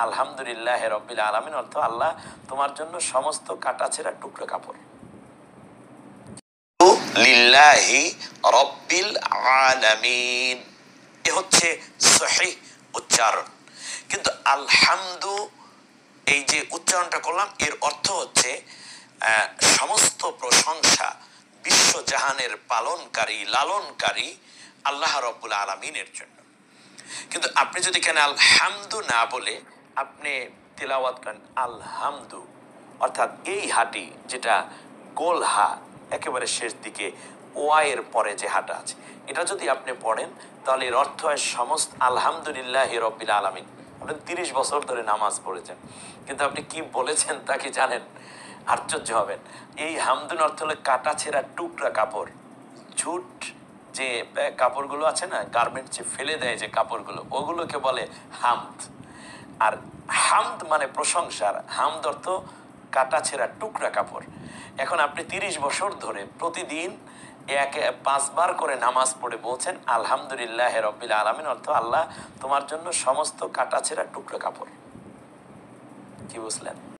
আলহামদুলিল্লাহ রব্বিল আলামিন, অর্থ আল্লাহ তোমার জন্য সমস্ত কাটাছেঁড়া টুকরো কাপড়। লিল্লাহি রব্বিল আলামিন, এ হচ্ছে সহিহ উচ্চারণ। কিন্তু আলহামদু, এই যে উচ্চারণটা করলাম, এর অর্থ হচ্ছে সমস্ত প্রশংসা বিশ্বজাহানের পালনকারী লালনকারী আল্লাহ রব্বুল আলামিনের জন্য। কিন্তু আপনি যদি কেন আলহামদু না বলে আপনি তিলাওয়াত করেন আলহামদু, অর্থাৎ এই হাটি যেটা গোল হা একেবারে শেষ দিকে ওয়াইয়ের পরে যে হাটা আছে, এটা যদি আপনি পড়েন তাহলে এর অর্থ হয় সমস্ত আলহামদুলিল্লাহ রব্বিল আলামিন। আপনি 30 বছর ধরে নামাজ পড়েছেন, কিন্তু আপনি কি বলেছেন তা কি জানেন? আশ্চর্য হবেন। এই হামদুন অর্থ হলো কাটা ছেঁড়া টুকরা কাপড়। ঝুট যে কাপড়গুলো আছে না, গার্মেন্টসে ফেলে দেয় যে কাপড়গুলো, ওগুলোকে বলে হামদ। আর হামদ মানে প্রশংসার, হামদ অর্থ কাটা ছেঁড়া টুকরা কাপড়। এখন আপনি 30 বছর ধরে প্রতিদিন 5 বার করে নামাজ পড়ে বলছেন আলহামদুলিল্লাহ রব্বিল আলামিন, অর্থ আল্লাহ তোমার জন্য সমস্ত কাটা ছেঁড়া টুকরা কাপড়। কি বুঝলেন?